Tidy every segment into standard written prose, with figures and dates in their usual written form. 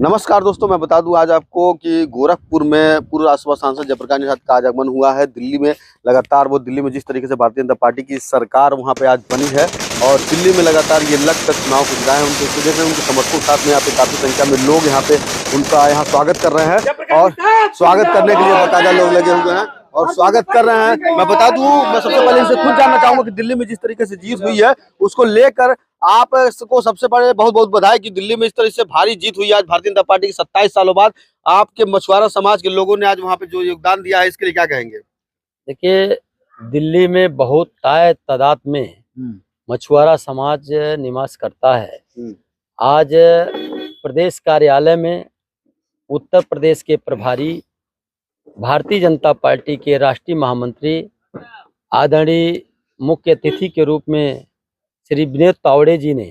नमस्कार दोस्तों, मैं बता दूं आज आपको कि गोरखपुर में पूर्व राज्यसभा सांसद जयप्रकाश निषाद का आज आगमन हुआ है। दिल्ली में लगातार वो दिल्ली में जिस तरीके से भारतीय जनता पार्टी की सरकार वहां पे आज बनी है और दिल्ली में लगातार ये लगकर चुनाव को जिताए हैं, उनके वजह से उनके समर्थकों के साथ में यहाँ पे काफी संख्या में लोग यहाँ पे उनका स्वागत कर रहे हैं और स्वागत करने के लिए बाकायदा लोग लगे हुए हैं और स्वागत कर रहे हैं। मैं बता दूं, मैं सबसे पहले इनसे खुद जानना चाहूंगा कि दिल्ली में जिस तरीके से जीत हुई है उसको लेकर आपको सबसे पहले बहुत बहुत बधाई कि दिल्ली में इस तरह से भारी जीत हुई है आज भारतीय जनता पार्टी की 27 सालों बाद। आपके मछुआरा समाज के लोगों ने आज वहां पे जो योगदान दिया है इसके लिए क्या कहेंगे? देखिए, दिल्ली में बहुत तादाद में मछुआरा समाज निवास करता है। आज प्रदेश कार्यालय में उत्तर प्रदेश के प्रभारी भारतीय जनता पार्टी के राष्ट्रीय महामंत्री आदरणीय मुख्य अतिथि के रूप में श्री विनोद तावड़े जी ने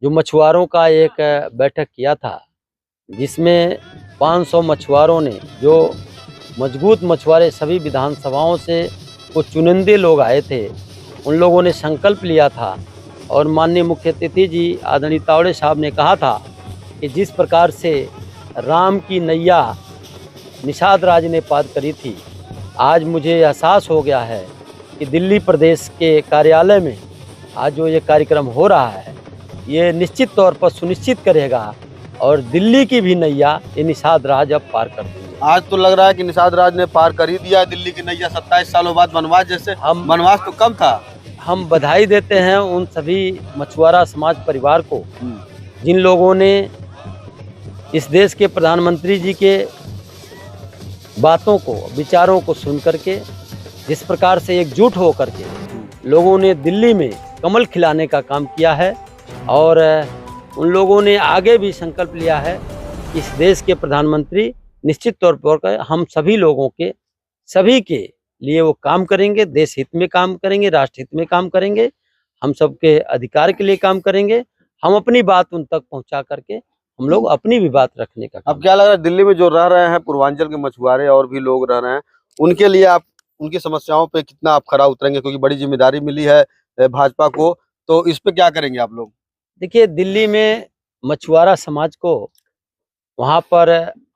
जो मछुआरों का एक बैठक किया था, जिसमें 500 मछुआरों ने, जो मजबूत मछुआरे सभी विधानसभाओं से कुछ चुनिंदे लोग आए थे, उन लोगों ने संकल्प लिया था और माननीय मुख्य अतिथि जी आदरणीय तावड़े साहब ने कहा था कि जिस प्रकार से राम की नैया निषाद राज ने पार करी थी, आज मुझे एहसास हो गया है कि दिल्ली प्रदेश के कार्यालय में आज जो ये कार्यक्रम हो रहा है ये निश्चित तौर पर सुनिश्चित करेगा और दिल्ली की भी नैया ये निषाद राज अब पार कर देंगे। आज तो लग रहा है कि निषाद राज ने पार कर ही दिया है दिल्ली की नैया 27 सालों बाद। वनवास जैसे वनवास तो कम था। हम बधाई देते हैं उन सभी मछुआरा समाज परिवार को जिन लोगों ने इस देश के प्रधानमंत्री जी के बातों को, विचारों को सुन करके, जिस प्रकार से एकजुट हो करके लोगों ने दिल्ली में कमल खिलाने का काम किया है और उन लोगों ने आगे भी संकल्प लिया है कि इस देश के प्रधानमंत्री निश्चित तौर पर हम सभी लोगों के, सभी के लिए वो काम करेंगे, देश हित में काम करेंगे, राष्ट्र हित में काम करेंगे, हम सबके अधिकार के लिए काम करेंगे। हम अपनी बात उन तक पहुंचा करके हम लोग अपनी भी बात रखने का। अब क्या लग रहा है दिल्ली में जो रह रहे हैं पूर्वांचल के मछुआरे और भी लोग रह रहे हैं, उनके लिए आप उनकी समस्याओं पे कितना आप खरा उतरेंगे? क्योंकि बड़ी जिम्मेदारी मिली है भाजपा को, तो इस पे क्या करेंगे आप लोग? देखिए, दिल्ली में मछुआरा समाज को वहाँ पर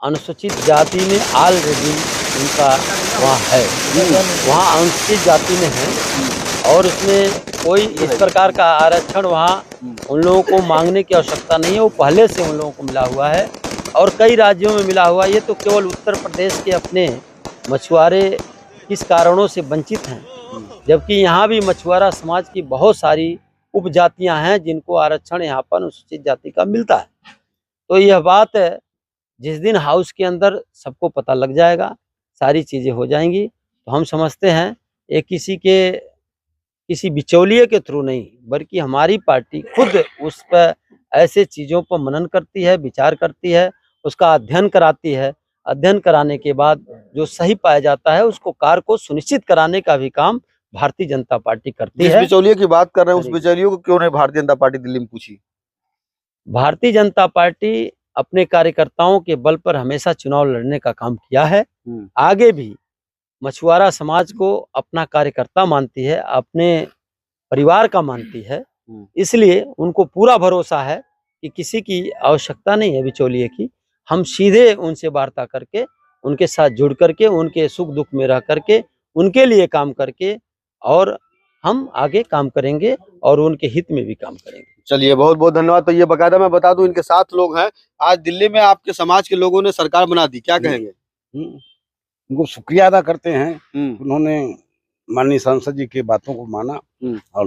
अनुसूचित जाति में ऑलरेडी उनका वहाँ है, वहाँ अनुसूचित जाति में है और उसमें कोई इस प्रकार का आरक्षण वहाँ उन लोगों को मांगने की आवश्यकता नहीं है। वो पहले से उन लोगों को मिला हुआ है और कई राज्यों में मिला हुआ है। ये तो केवल उत्तर प्रदेश के अपने मछुआरे किस कारणों से वंचित हैं, जबकि यहाँ भी मछुआरा समाज की बहुत सारी उपजातियां हैं जिनको आरक्षण यहाँ पर अनुसूचित जाति का मिलता है। तो यह बात जिस दिन हाउस के अंदर सबको पता लग जाएगा, सारी चीज़ें हो जाएंगी। तो हम समझते हैं ये किसी बिचौलिए के थ्रू नहीं, बल्कि हमारी पार्टी खुद उस पर ऐसे चीज़ों पर मनन करती है, विचार करती है, उसका अध्ययन कराती है। अध्ययन कराने के बाद जो सही पाया जाता है उसको कार्य को सुनिश्चित कराने का भी काम भारतीय जनता पार्टी करती है। जिस बिचौलिए की बात कर रहे हैं उस बिचौलियों को क्यों नहीं भारतीय जनता पार्टी दिल्ली में पूछी? भारतीय जनता पार्टी अपने कार्यकर्ताओं के बल पर हमेशा चुनाव लड़ने का काम किया है। आगे भी मछुआरा समाज को अपना कार्यकर्ता मानती है, अपने परिवार का मानती है, इसलिए उनको पूरा भरोसा है कि किसी की आवश्यकता नहीं है बिचौलिए की। हम सीधे उनसे वार्ता करके, उनके साथ जुड़ करके, उनके सुख दुख में रह करके, उनके लिए काम करके और हम आगे काम करेंगे और उनके हित में भी काम करेंगे। चलिए, बहुत बहुत धन्यवाद। तो ये बकायदा मैं बता दूं इनके 7 लोग हैं। आज दिल्ली में आपके समाज के लोगों ने सरकार बना दी, क्या कहेंगे? उनको शुक्रिया अदा करते हैं। उन्होंने माननीय सांसद जी की बातों को माना और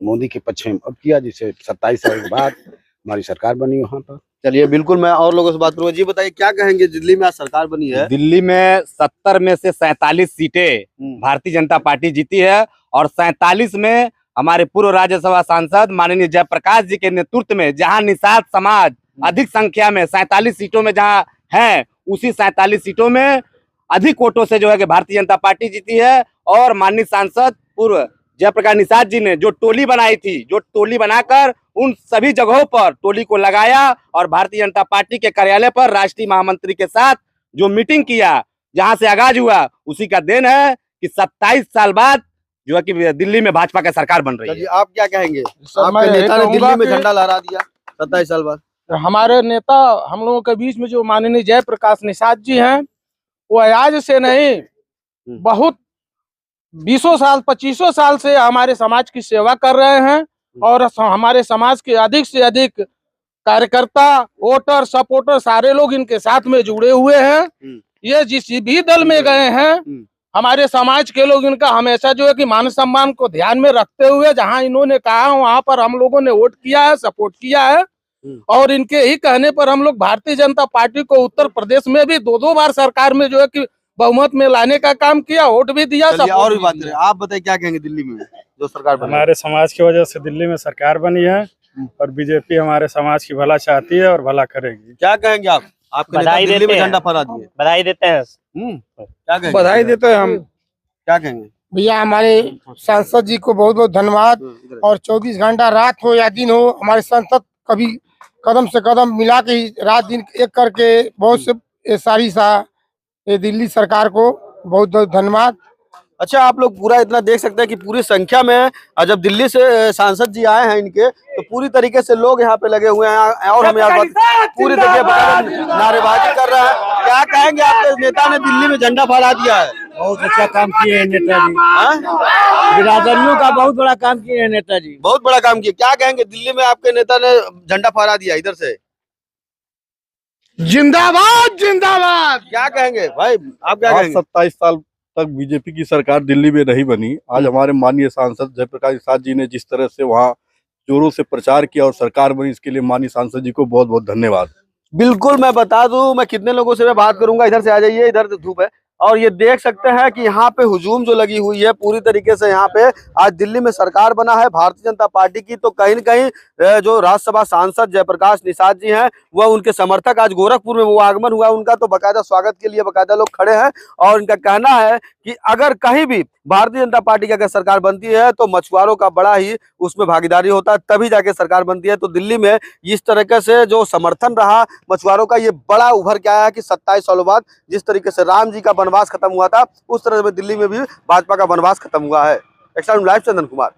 मोदी के पक्ष में वोट किया, जिसे 27 साल के बाद हमारी सरकार बनी वहाँ पर। चलिए, बिल्कुल मैं और लोगों से बात करूंगा। जी बताइए, क्या कहेंगे? दिल्ली में आज सरकार बनी है। दिल्ली में 70 में से 47 सीटें भारतीय जनता पार्टी जीती है और 47 में हमारे पूर्व राज्यसभा सांसद माननीय जयप्रकाश जी के नेतृत्व में, जहां निषाद समाज अधिक संख्या में 47 सीटों में जहां है, उसी 47 सीटों में अधिक वोटों से जो है कि भारतीय जनता पार्टी जीती है। और माननीय सांसद पूर्व जयप्रकाश निषाद जी ने जो टोली बनाई थी, जो टोली बनाकर उन सभी जगहों पर टोली को लगाया और भारतीय जनता पार्टी के कार्यालय पर राष्ट्रीय महामंत्री के साथ जो मीटिंग किया, जहां से आगाज हुआ, उसी का देन है कि 27 साल बाद जो है कि दिल्ली में भाजपा की सरकार बन रही है। आप क्या कहेंगे? आपके नेता ने दिल्ली में झंडा लहरा दिया 27 साल बाद। हमारे नेता हम लोगों के बीच में जो माननीय जयप्रकाश निषाद जी हैं, वो आज से नहीं बहुत 20 साल 25 साल से हमारे समाज की सेवा कर रहे हैं और हमारे समाज के अधिक से अधिक कार्यकर्ता, वोटर, सपोर्टर सारे लोग इनके साथ में जुड़े हुए हैं। ये जिस भी दल में गए हैं, हमारे समाज के लोग इनका हमेशा जो है कि मान सम्मान को ध्यान में रखते हुए जहां इन्होंने कहा वहां पर हम लोगों ने वोट किया है, सपोर्ट किया है। और इनके ही कहने पर हम लोग भारतीय जनता पार्टी को उत्तर प्रदेश में भी 2 बार सरकार में जो है कि बहुमत में लाने का काम किया, वोट भी दिया। और भी बात करें, आप बताइए क्या कहेंगे दिल्ली में जो सरकार बनी? हमारे समाज की वजह से दिल्ली में सरकार बनी है और बीजेपी हमारे समाज की भला चाहती है और भला करेगी। क्या कहेंगे आप? आपके नेता दिल्ली में झंडा फहरा दिए। बधाई देते हैं। क्या कहेंगे? बधाई देते हैं हम। क्या कहेंगे? भैया हमारे सांसद जी को बहुत बहुत धन्यवाद। और 24 घंटा रात हो या दिन हो, हमारे सांसद कभी कदम से कदम मिला के ही रात दिन एक करके बहुत से ये दिल्ली सरकार को बहुत बहुत धन्यवाद। अच्छा, आप लोग पूरा इतना देख सकते हैं कि पूरी संख्या में जब दिल्ली से सांसद जी आए हैं इनके, तो पूरी तरीके से लोग यहाँ पे लगे हुए हैं और हमें पूरी तरीके नारेबाजी कर रहा है। क्या कहेंगे, आपके नेता ने दिल्ली में झंडा फहरा दिया है? बहुत अच्छा काम किए हैं नेताजी। बिरादरियों का बहुत बड़ा काम किए हैं नेताजी, बहुत बड़ा काम किया। क्या कहेंगे, दिल्ली में आपके नेता ने झंडा फहरा दिया इधर से? जिंदाबाद जिंदाबाद। क्या कहेंगे भाई, आप क्या कहेंगे? 27 साल तक बीजेपी की सरकार दिल्ली में नहीं बनी। आज हमारे माननीय सांसद जयप्रकाश निषाद जी ने जिस तरह से वहाँ जोरों से प्रचार किया और सरकार बनी, इसके लिए माननीय सांसद जी को बहुत बहुत धन्यवाद। बिल्कुल, मैं बता दूं, मैं कितने लोगों से मैं बात करूंगा। इधर से आ जाइए, इधर तो धूप है। और ये देख सकते हैं कि यहाँ पे हुजूम जो लगी हुई है पूरी तरीके से। यहाँ पे आज दिल्ली में सरकार बना है भारतीय जनता पार्टी की, तो कहीं न कहीं जो राज्यसभा सांसद जयप्रकाश निषाद जी हैं, वह उनके समर्थक आज गोरखपुर में वो आगमन हुआ उनका, तो बाकायदा स्वागत के लिए बाकायदा लोग खड़े हैं। और इनका कहना है कि अगर कहीं भी भारतीय जनता पार्टी की अगर सरकार बनती है तो मछुआरों का बड़ा ही उसमें भागीदारी होता है, तभी जाके सरकार बनती है। तो दिल्ली में इस तरीके से जो समर्थन रहा मछुआरों का, ये बड़ा उभर के आया कि 27 सालों बाद जिस तरीके से राम जी का वनवास खत्म हुआ था, उस तरह से दिल्ली में भी भाजपा का वनवास खत्म हुआ है। Extra live Chandan Kumar.